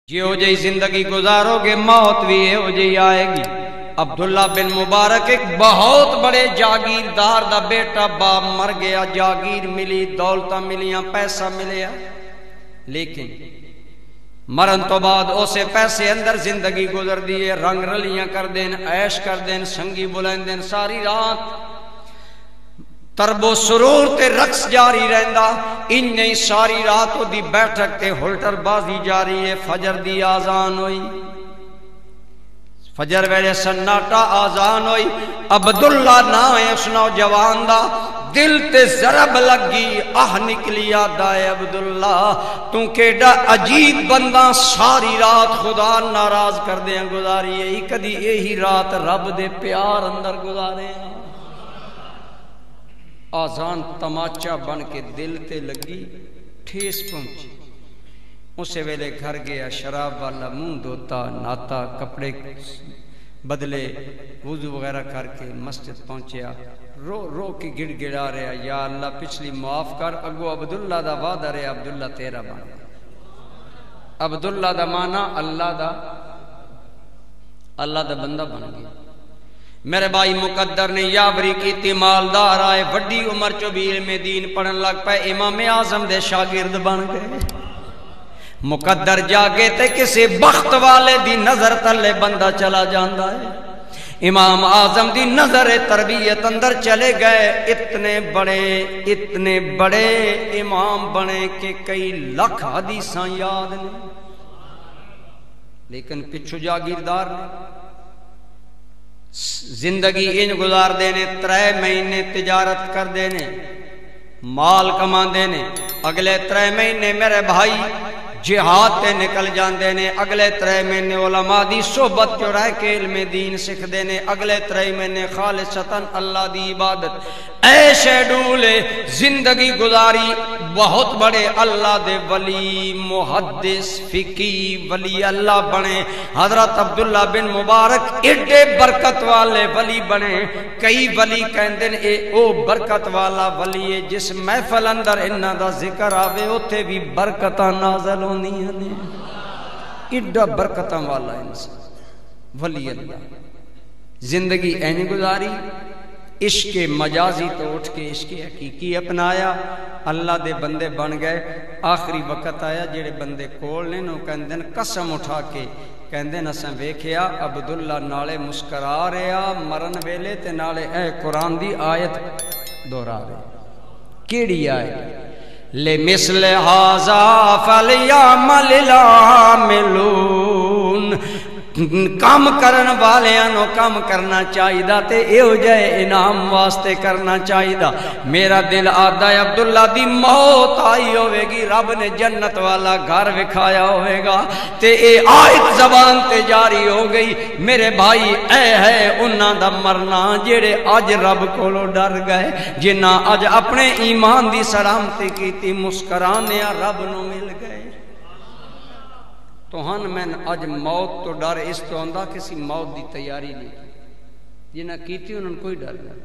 یہ جی زندگی گزارو گے موت بھی یہ جی آئے گی۔ عبداللہ بن مبارک ایک بہت بڑے جاگیردار دا بیٹا، باپ مر گیا، جاگیر ملی، دولتاں ملیاں، پیسہ ملیا، لیکن مرن تو بعد اسے پیسے اندر زندگی گزر دیئے، رنگ رلیاں کر دین، عیش کر دین، سنگی بلائن دین، ساری رات ترب و سرور تے رقص جاری رہندا، انہیں ساری رات دی بیٹھک تے ہلٹر بازی جاری ہے۔ فجر دی آزان ہوئی، فجر ویلے سناٹا آزان ہوئی، عبداللہ نا ہے اس نوجوان دا، دل تے ضرب لگی، نکلی آدھائے عبداللہ تو کیڑا عجیب بندہ، ساری رات خدا ناراض کر دیں گزاری ہے، کدی یہی رات رب دے پیار اندر گزارے ہیں۔ آزان تماچا بن کے دل تے لگی، ٹھیس پہنچی، اسے ویلے گھر گیا، شراب والا منہ دھوتا، ناتا، کپڑے بدلے، وضو وغیرہ کر کے مسجد پہنچیا، رو رو کے گڑ گڑا رہا، یا اللہ پچھلی معاف کر، اگو عبداللہ دا وعدہ رہا، عبداللہ تیرا بن گیا۔ عبداللہ دا مانا اللہ دا بندہ بن گیا۔ میرے بھائی مقدر نے یاوری کیتی، مالدار آئے، وڈی عمر چو بھی علم دین پڑھن لگ پائے، امام اعظم دے شاگرد بن گئے۔ مقدر جاگے تے کسی بخت والے دی نظر تلے بندہ چلا جاندہ ہے، امام اعظم دی نظر تربیت اندر چلے گئے، اتنے بڑے امام بنے کہ کئی لاکھ حدیثاں یاد نہیں، لیکن پچھو جاگیردار نے زندگی ان گزار دینے، 3 مہینے تجارت کر دینے، مال کما دینے، اگلے 3 مہینے میرے بھائی جہاد تے نکل جان دینے، اگلے 3 مہینے علماء دی صحبت جو رہ کے علم دین سکھ دینے، اگلے 3 مہینے خالصتاً اللہ دی عبادت، ایشے ڈولے زندگی گزاری۔ بہت بڑے اللہ دے ولی، محدث، فقی ولی اللہ بنے، حضرت عبداللہ بن مبارک ایڈے برکت والے ولی بنے۔ کئی ولی کہندے اے او برکت والا ولی ہے جس محفل اندر انہاں دا ذکر آوے اوتھے بھی برکتاں نازل ہونی ہیں، ایڈا برکتاں والا انسان ولی اللہ۔ زندگی اینی گزاری، عشق مجازی تو اٹھ کے عشق حقیقی اپنایا، اللہ دے بندے بن گئے۔ آخری وقت آیا جڑے بندے کول نے نو کہندے قسم اٹھا کے کہندے اساں ویکھیا عبداللہ نالے مسکرا رہا مرن ویلے تے نالے اے قرآن دی آیت دہرا رہے۔ کیڑی آیت؟ لمثل ھذا فلیعمل العاملون، کام کرن والیاں نو کام کرنا چاہیدا تے ایو جائے انعام واسطے کرنا چاہیدا۔ میرا دل آدھا ہے عبداللہ دی موت آئی ہوئے گی، رب نے جنت والا گھر وکھایا ہوئے گا تے اے آیت زبان تے جاری ہو گئی۔ میرے بھائی اے ہے انہاں دا مرنا جڑے اج رب کولو ڈر گئے، جنہاں اج اپنے ایمان دی سلامتی کیتی، مسکرانے رب نو مل گئے۔ تو ہن میں اج موت تو ڈر اس تو آندا کسی موت دی تیاری نہیں، جنہاں کیتی انہوں کوئی ڈر نہیں۔